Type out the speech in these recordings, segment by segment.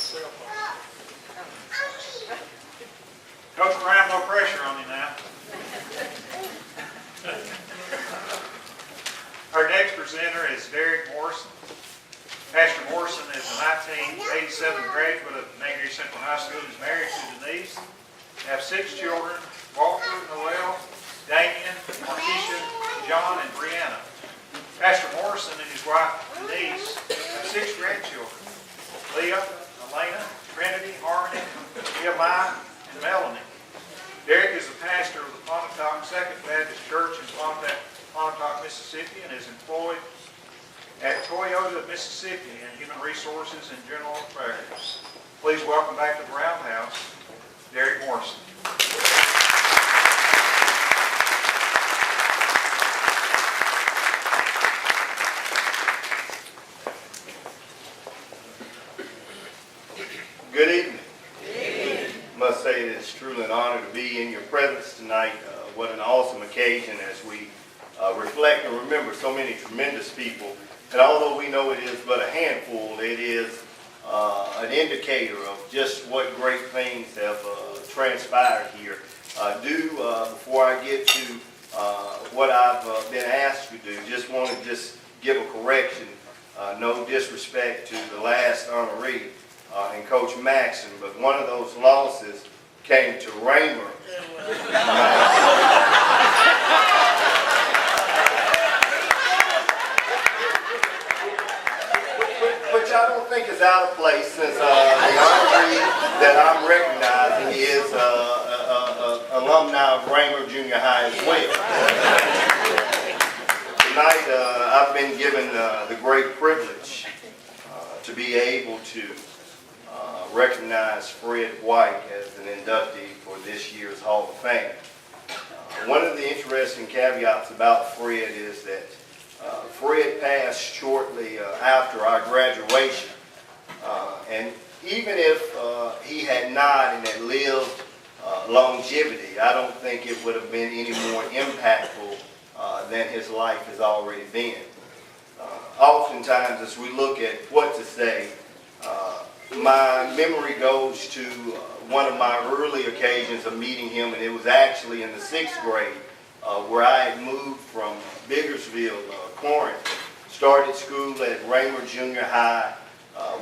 Coach Brown, no pressure on you now. Our next presenter is Morrison. Pastor Morrison is a 1987 graduate of McNairy Central High School. He's married to Denise. They have 6 children: Walker, Noel, Damien, Marquisha, John, and Brianna. Pastor Morrison and his wife Denise have 6 grandchildren: Leah, Elena, Trinity, Harmony, Nehemiah, and Melanie. Derek is the pastor of the Pontotoc Second Baptist Church in Pontotoc, Mississippi, and is employed at Toyota, Mississippi in Human Resources and General Affairs. Please welcome back to the Roundhouse, Derek Morrison. Good evening. I must say that it's truly an honor to be in your presence tonight. What an awesome occasion as we reflect and remember so many tremendous people. And although we know it is but a handful, it is an indicator of just what great things have transpired here. Before I get to what I've been asked to do, just want to give a correction. No disrespect to the last honoree and Coach Maxson, but one of those losses came to Raymer. Which I don't think is out of place, since the honoree that I'm recognizing is alumni of Raymer Junior High as well. Tonight I've been given the great privilege to be able to recognize Fredrick Wyke as an inductee for this year's Hall of Fame. One of the interesting caveats about Fred is that Fred passed shortly after our graduation, and even if he had not and had lived longevity, I don't think it would have been any more impactful than his life has already been. Oftentimes, as we look at what to say, my memory goes to one of my early occasions of meeting him, and it was actually in the 6th grade, where I had moved from Biggersville, Corinth, started school at Raymer Junior High,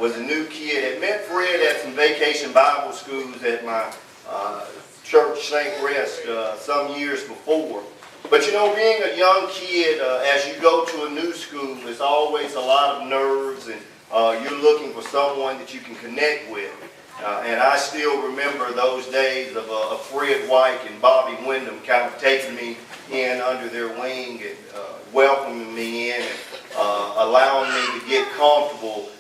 was a new kid, had met Fred at some vacation Bible schools at my church, St. Rest, some years before. But you know, being a young kid, as you go to a new school, it's always a lot of nerves, and you're looking for someone that you can connect with. And I still remember those days of Fred Wyke and Bobby Wyndham kind of taking me in under their wing and welcoming me in and allowing me to get comfortable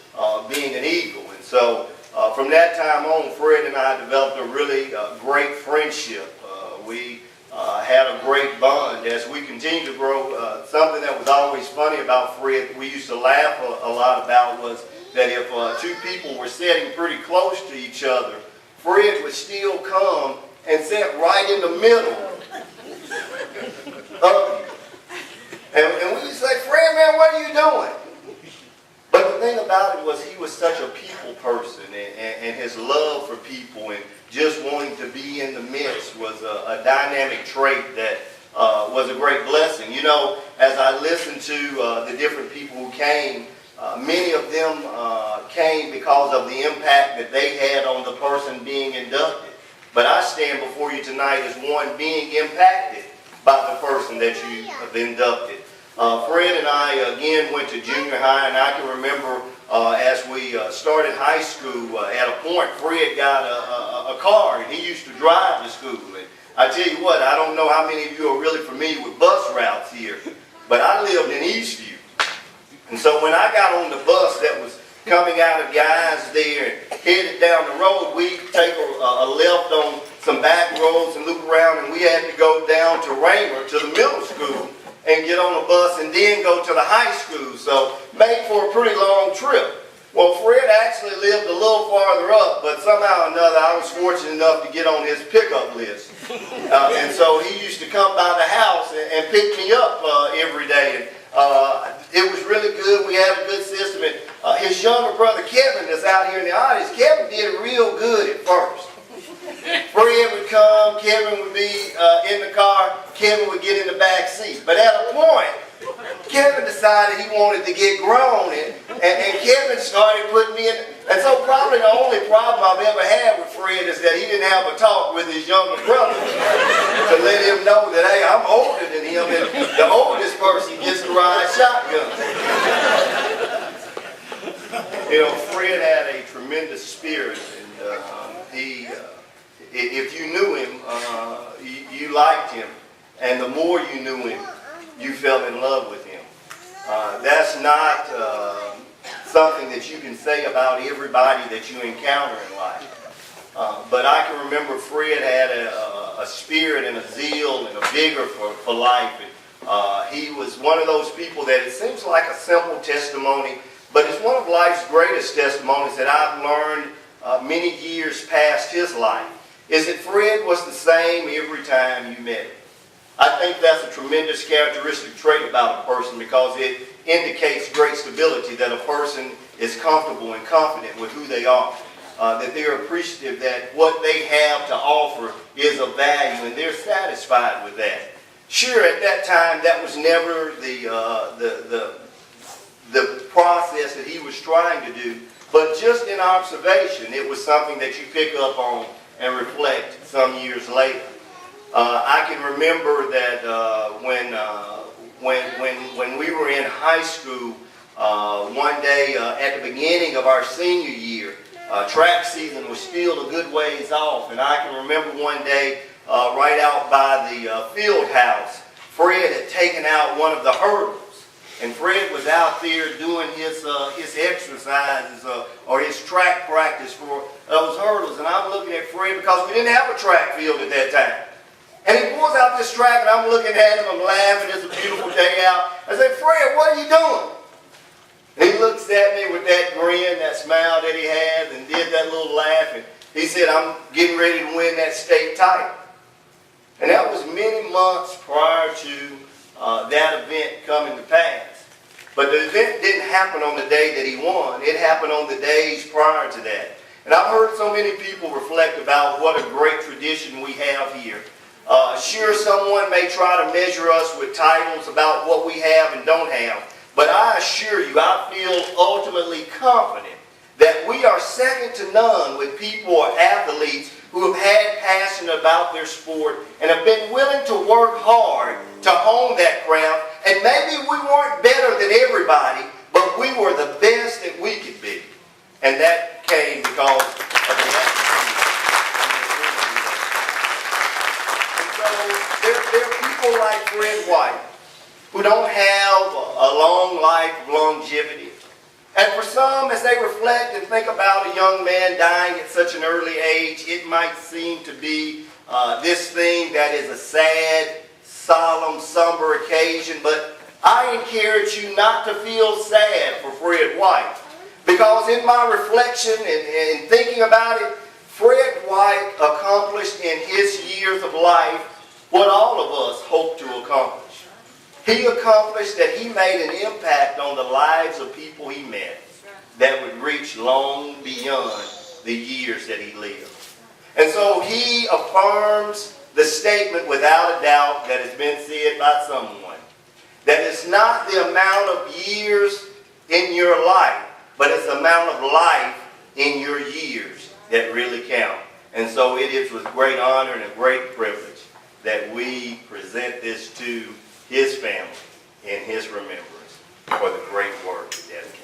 being an Eagle. And so from that time on, Fred and I developed a really great friendship. We had a great bond as we continued to grow. Something that was always funny about Fred, we used to laugh a lot about, was that if 2 people were sitting pretty close to each other, Fred would still come and sit right in the middle of you. And we would say, "Fred, man, what are you doing?" But the thing about it was, he was such a people person, and his love for people and just wanting to be in the midst was a dynamic trait that was a great blessing. You know, as I listened to the different people who came, many of them came because of the impact that they had on the person being inducted. But I stand before you tonight as one being impacted by the person that you have inducted. Fred and I, again, went to junior high, and I can remember as we started high school, at a point, Fred got a car, and he used to drive to school. And I tell you what, I don't know how many of you are really familiar with bus routes here, but I lived in Eastview. And so when I got on the bus that was coming out of Guys there and headed down the road, we'd take a left on some back roads and loop around, and we had to go down to Raymer, to the middle school, and get on a bus and then go to the high school. So made for a pretty long trip. Well, Fred actually lived a little farther up, but somehow or another I was fortunate enough to get on his pickup list. And so he used to come by the house and pick me up every day. And it was really good. We had a good system. And his younger brother Kevin that's out here in the audience, Kevin did real good at first. Fred would come, Kevin would be in the car, Kevin would get in the back seat. But at a point, Kevin decided he wanted to get grown, and Kevin started putting me in. And so probably the only problem I've ever had with Fred is that he didn't have a talk with his younger brother to let him know that, hey, I'm older than him, and the oldest person gets to ride shotgun. You know, Fred had a tremendous spirit, and if you knew him, you liked him. And the more you knew him, you fell in love with him. That's not something that you can say about everybody that you encounter in life. But I can remember Fred had a spirit and a zeal and a vigor for life. And, he was one of those people that it seems like a simple testimony, but it's one of life's greatest testimonies that I've learned many years past his life, is that Fred was the same every time you met him. I think that's a tremendous characteristic trait about a person, because it indicates great stability, that a person is comfortable and confident with who they are, that they're appreciative that what they have to offer is of value, and they're satisfied with that. Sure, at that time, that was never the process that he was trying to do, but just in observation, it was something that you pick up on and reflect some years later. I can remember that when we were in high school, one day at the beginning of our senior year, track season was still a good ways off, and I can remember one day right out by the field house, Fred had taken out one of the hurdles. And Fred was out there doing his exercises or his track practice for those hurdles. And I'm looking at Fred, because we didn't have a track field at that time. And he pulls out this track, and I'm looking at him, I'm laughing, it's a beautiful day out. I said, Fred, what are you doing? And he looks at me with that grin, that smile that he has, and did that little laugh. And he said, I'm getting ready to win that state title. And that was many months prior to that event coming to pass. But the event didn't happen on the day that he won. It happened on the days prior to that. And I've heard so many people reflect about what a great tradition we have here. Sure, someone may try to measure us with titles about what we have and don't have. But I assure you, I feel ultimately confident that we are second to none with people or athletes who have had passion about their sport and have been willing to work hard to hone that craft. And maybe we weren't better than everybody, but we were the best that we could be. And that came because of the and so there are people like Fred Wyke who don't have a long life of longevity. And for some, as they reflect and think about a young man dying at such an early age, it might seem to be this thing that is a sad, solemn, somber occasion. But I encourage you not to feel sad for Fred Wyke, because in my reflection and thinking about it, Fred Wyke accomplished in his years of life what all of us hope to accomplish. He accomplished that he made an impact on the lives of people he met that would reach long beyond the years that he lived. And so he affirms the statement without a doubt that has been said by someone, that it's not the amount of years in your life, but it's the amount of life in your years that really count. And so it is with great honor and a great privilege that we present this to his family in his remembrance for the great work of dedication.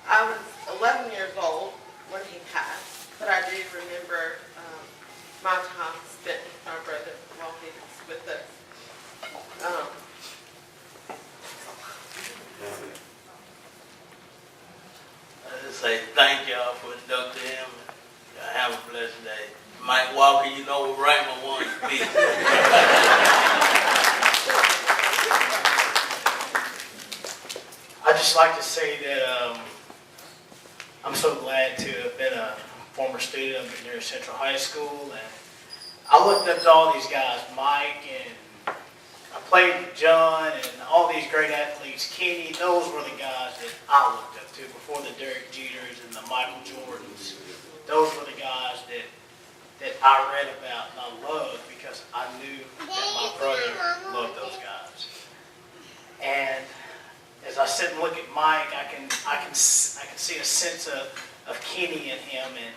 I would say thank y'all for inducting him. Y'all have a blessed day. Mike Walker, you know what Raymond wants to be. I'd just like to say that I'm so glad to have been a former student of McNairy Central High School, and I looked up to all these guys, Mike, and I played with John, and all these great athletes. Kenny, those were the guys that I looked up to before the Derek Jeters and the Michael Jordans. Those were the guys that I read about and I loved because I knew that my brother loved those guys. And as I sit and look at Mike, I can see a sense of Kenny in him, and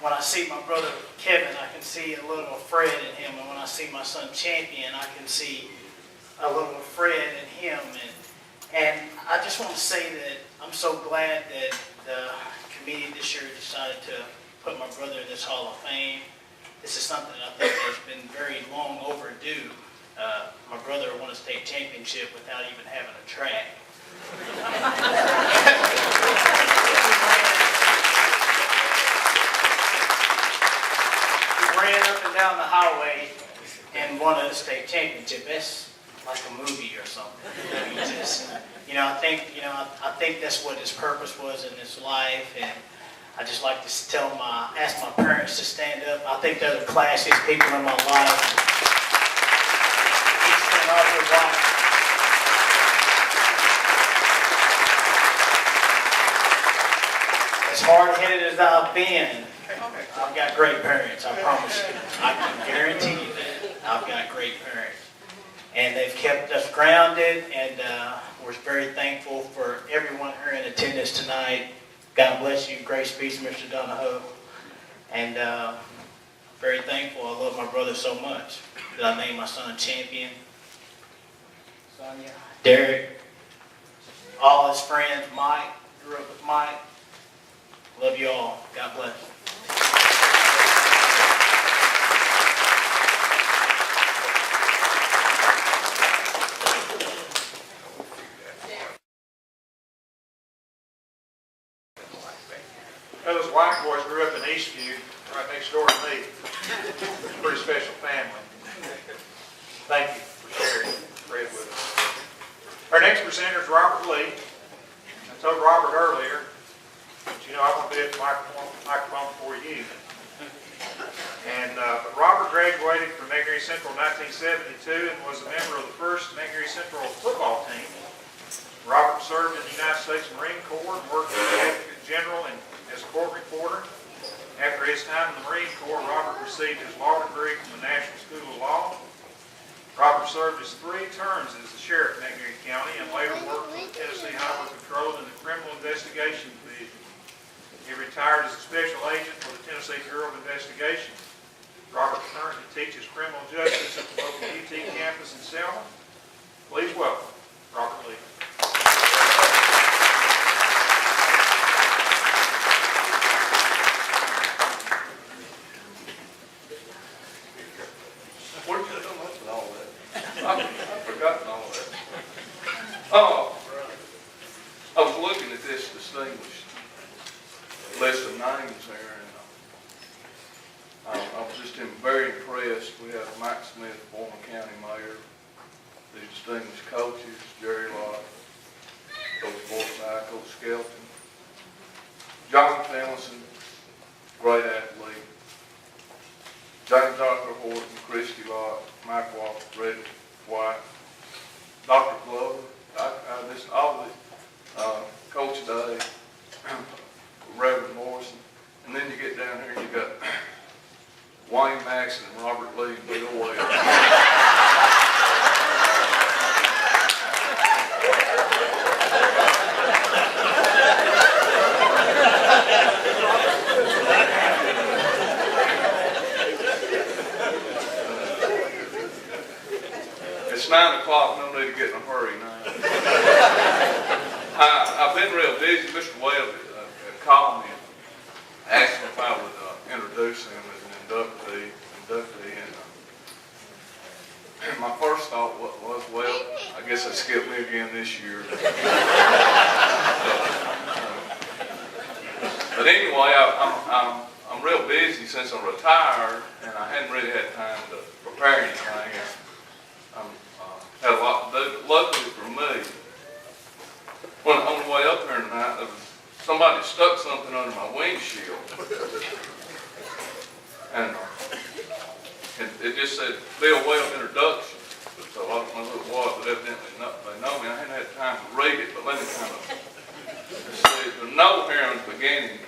when I see my brother Kevin, I can see a little Fred in him, and when I see my son Champion, I can see a little Fred in him, and I just want to say that I'm so glad that the committee this year decided to put my brother in this Hall of Fame. This is something I think has been very long overdue. My brother won a state championship without even having a track. He ran up and down the highway and won a state championship. That's like a movie or something. I think that's what his purpose was in his life, and I just like to ask my parents to stand up. I think they're the classiest people in my life. Each spent all their life. As hard-headed as I've been, I've got great parents, I promise you. I can guarantee you that. I've got great parents. And they've kept us grounded, and we're very thankful for everyone here in attendance tonight. God bless you. Grace, peace, Mr. Donahoe. And very thankful. I love my brother so much that I named my son Champion. Sonia, Derek, all his friends, Mike, grew up with Mike. Love you all. God bless. Those White boys grew up in Eastview, right next door to me. Pretty special family. Thank you for sharing Fred with us. Our next presenter is Robert Lee. I told Robert earlier, but I'm going to be at the microphone before you. But Robert graduated from McNairy Central in 1972 and was a member of the first McNairy Central football team. Robert served in the United States Marine Corps and worked as an Advocate General and as a court reporter. After his time in the Marine Corps, Robert received his law degree from the National School of Law. Robert served his 3 terms as the sheriff of McNairy County and later worked for the Tennessee Highway Patrol in the Criminal Investigation Division. He retired as a special agent for the Tennessee Bureau of Investigation. Robert currently teaches criminal justice at the local UT campus in Selma. Please welcome Robert Lee. I've forgotten all that. Oh, I was looking at this distinguished list of names there, and I was just very impressed. We have Mike Smith, former county mayor, these distinguished coaches, Jerry Lott, Coach Forsyth, Coach Skelton, John Finlayson, great athlete, James Arthur Horton, Christy Lott, Mike Walker, Fredrick Wyke, Dr. Glover, all the Coach Day, Reverend Morrison, and then you get down here and you got Wayne Maxson and Robert Lee and Bill Webb. It's 9 o'clock, no need to get in a hurry now. I've been real busy. Mr. Webb called me and asked me if I would introduce him as an inductee. And my first thought was, well, I guess they skipped me again this year. But anyway, I'm real busy since I'm retired, and I hadn't really had time to prepare anything. Had a lot to do. But luckily for me, when on the way up here tonight, somebody stuck something under my windshield, and it just said Bill Webb introduction. So I don't know who it was, but evidently they know me. I hadn't had time to read it, but let me kind of see. The note here in the beginning.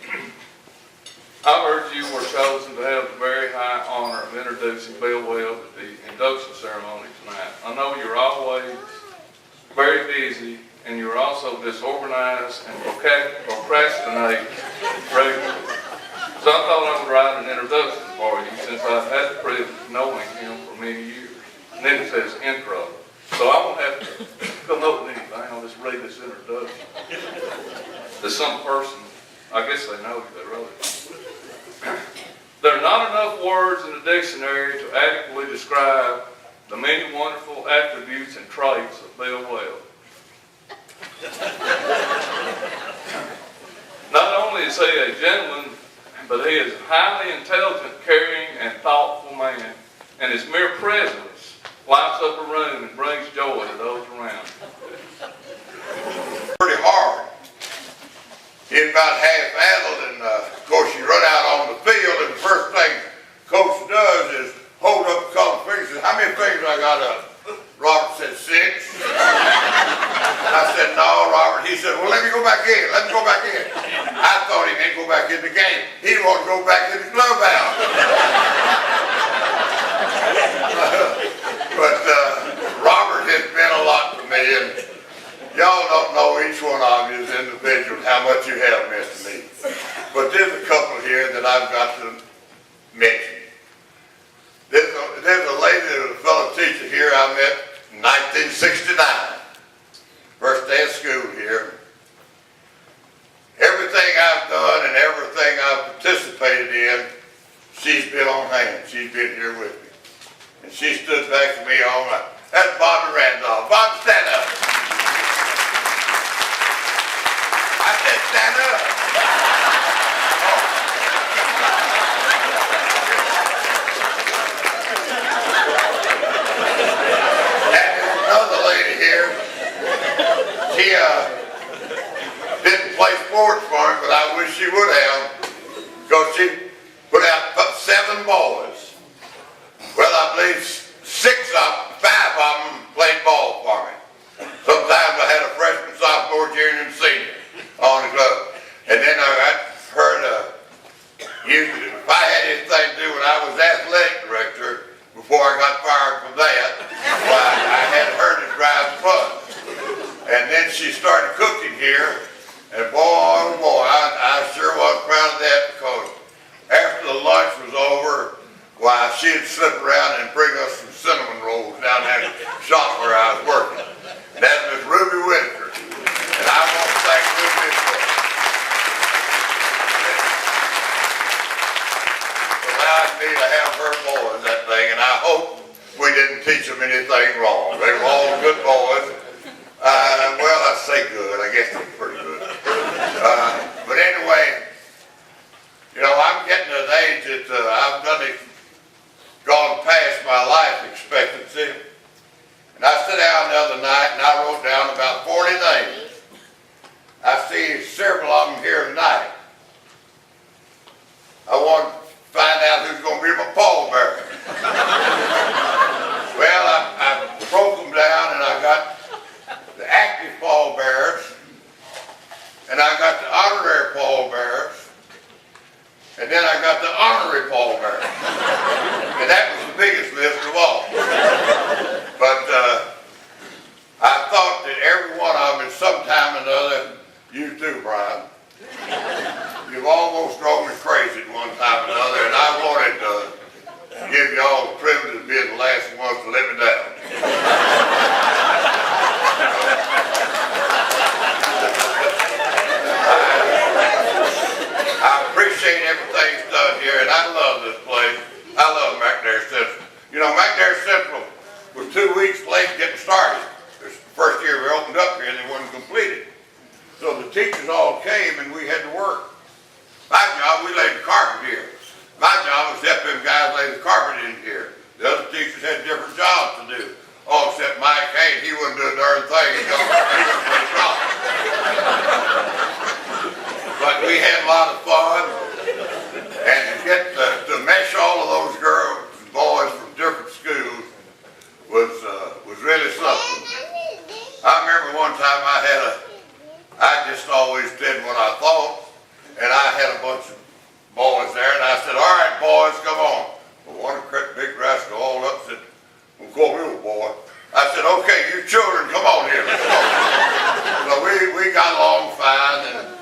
I heard you were chosen to have the very high honor of introducing Bill Webb at the induction ceremony tonight. I know you're always very busy, and you're also disorganized and procrastinate regularly. So I thought I would write an introduction for you, since I've had the privilege of knowing him for many years. And then it says intro. So I won't have to come up with anything. I'll just read this introduction. To some person, I guess they know you, they wrote it. There are not enough words in the dictionary to adequately describe the many wonderful attributes and traits of Bill Webb. Not only is he a gentleman, but he is a highly intelligent, caring, and thoughtful man, and his mere presence lights up a room and brings joy to those around him. Pretty hard. He's about half-addled, and of course you run out on the field, and the first thing coach does is hold up a couple fingers and says, "How many fingers I got up?" Robert said, 6. I said, "No, Robert." He said, "Well, let me go back in. Let me go back in." I thought he meant go back in the game. He wanted to go back in the clubhouse. But Robert has been a lot to me, and y'all don't know each one of you as individuals how much you have meant to me. But there's a couple here that I've got to mention. There's a lady that was a fellow teacher here I met in 1969. First day of school here. Everything I've done and everything I've participated in, she's been on hand. She's been here with me. And she stood back to me all night. That's Bobby Randolph. Bob, stand up. I said stand up. And there's another lady here. She didn't play sports for me, but I wish she would have, because she put out 7 boys. Well, I believe 5 of them played ball for me. Sometimes I had a freshman, sophomore, junior, and senior on the club. And then I heard usually if I had anything to do when I was athletic director, before I got fired from that, well, I had her to drive the bus. And then she started cooking here, and boy, oh boy, I sure was proud of that, because after the lunch was over, why, she'd slip around and bring us some cinnamon rolls down there in the shop where I was working. And that's Miss Ruby Whitaker. And I want to thank Ruby for allowing me to have her boys that thing, and I hope we didn't teach them anything wrong. They were all good boys. Well, I say good. I guess they're pretty good. But anyway, you know, I'm getting to an age that I've gone past my life expectancy. And I sat down the other night and I wrote down about 40 names. I see several of them here tonight. I want to find out who's going to be my pallbearer. Well, I broke them down, and I got the active pallbearers, and I got the honorary pallbearers, and then I got the honorary pallbearers. And that was the biggest list of all. But I thought that every one of them, at some time or another, you too, Brian, you've almost drove me crazy at one time or another, and I wanted to give you all the privilege of being the last ones to let me down. I appreciate everything's done here, and I love this place. I love McNairy Central. You know, McNairy Central was 2 weeks late getting started. This is the first year we opened up here, and they wasn't completed. So the teachers all came, and we had to work My job, we laid the carpet here. My job was to help them guys lay the carpet in here. The other teachers had different jobs to do. Oh, except Mike Hayes, he wouldn't do a darn thing. He was for the job. But we had a lot of fun, and to get to mesh all of those girls and boys from different schools was really something. I remember one time I just always did what I thought, and I had a bunch of boys there, and I said, all right, boys, come on. Well, one big rascal all up said, well, call me a boy. I said, okay, you children, come on here, let's go. So we got along fine, and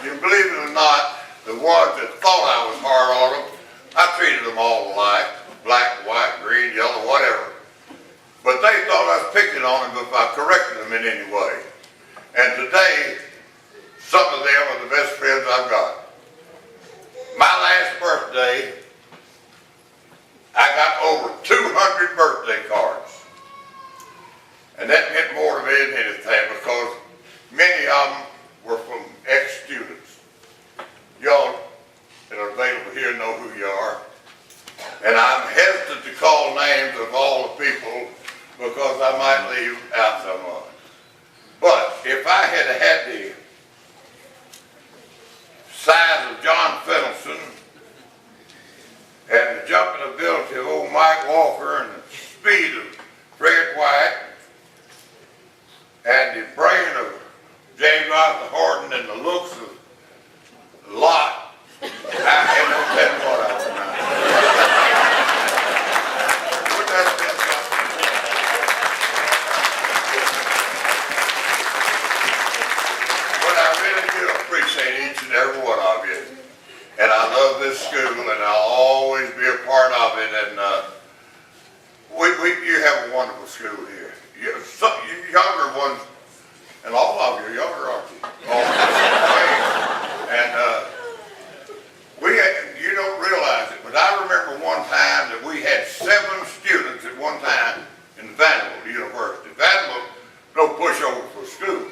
you believe it or not, the ones that thought I was hard on them, I treated them all alike, black, white, green, yellow, whatever. But they thought I was picking on them if I corrected them in any way. And today, some of them are the best friends I've got. My last birthday, I got over 200 birthday cards. And that meant more to me than anything because many of them were from ex-students. Y'all that are available here know who you are. And I'm hesitant to call names of all the people because I might leave out someone. But if I had the size of John Fiddleson and the jumping ability of old Mike Walker and the speed of Fredrick Wyke and the brain of James Arthur Horton and the looks of Lot, I had no telling what I was about. Wouldn't that be something? But I really do appreciate each and every one of you. And I love this school, and I'll always be a part of it. And you have a wonderful school here. You younger ones, and all of you are younger, aren't you? All of you. And you don't realize it, but I remember one time that we had 7 students at one time in Vanderbilt University. Vanderbilt, no pushover for school.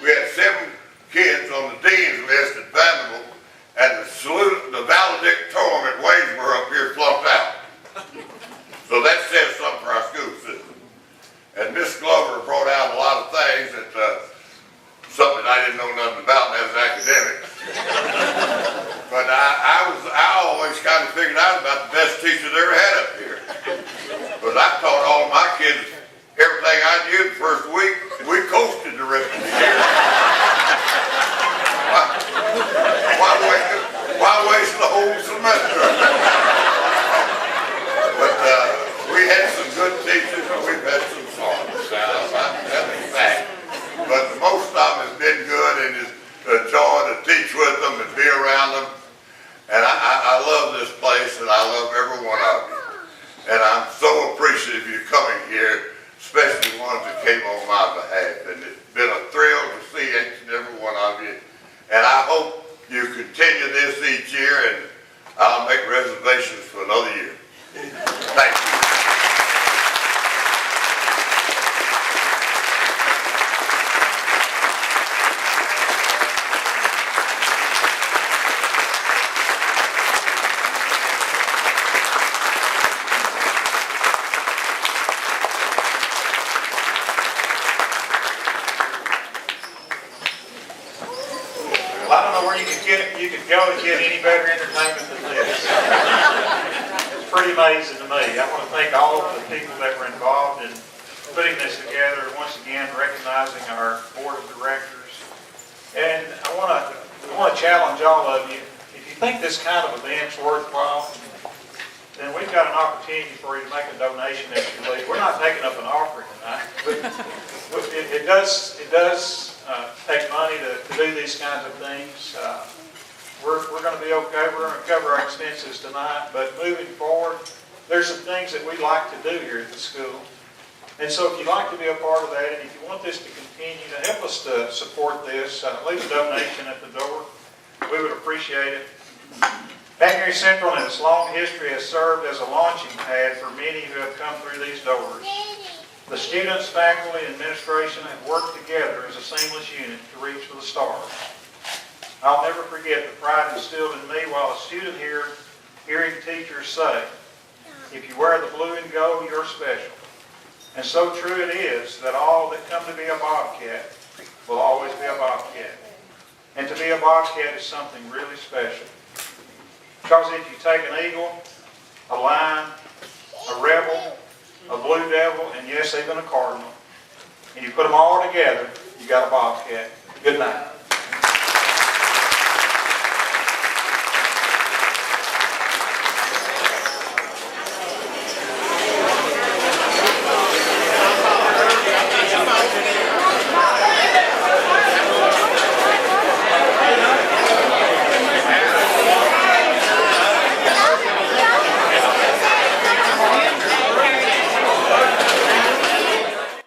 We had 7 kids on the dean's list at Vanderbilt, and the valedictorian at Waynesboro up here flunked out. So that says something for our school system. And Miss Glover brought out a lot of things that something I didn't know nothing about, and that was academics. But I always kind of figured out about the best teacher they ever had up here. Because I taught all my kids everything I knew the first week. We coasted the rest of the year. Why waste the whole semester? But we had some good teachers, and we've had some songs. That's a fact. But most of them has been good, and it's a joy to teach with them and be around them. And I love this place, and I love every one of you. And I'm so appreciative of you coming here, especially the ones that came on my behalf. And it's been a thrill to see each and every one of you. And I hope you continue this each year, and I'll make reservations for another year. Thank you. Well, I don't know where you could go to get any better entertainment than this. It's pretty amazing to me. I want to thank all of the people that were involved in putting this together. Once again, recognizing our board of directors. And I want to challenge all of you. If you think this kind of event's worthwhile, then we've got an opportunity for you to make a donation if you leave. We're not taking up an offering tonight, but it does take money to do these kinds of things. We're going to be okay. We're going to cover our expenses tonight, but moving forward, there's some things that we like to do here at the school. And so if you'd like to be a part of that, and if you want this to continue, to help us to support this, leave a donation at the door. We would appreciate it. McNairy Central in its long history has served as a launching pad for many who have come through these doors. The students, faculty, and administration have worked together as a seamless unit to reach for the stars. I'll never forget the pride instilled in me while a student here hearing teachers say, if you wear the blue and gold, you're special. And so true it is that all that come to be a Bobcat will always be a Bobcat. And to be a Bobcat is something really special. Because if you take an eagle, a lion, a rebel, a blue devil, and yes, even a cardinal, and you put them all together, you got a Bobcat. Good night.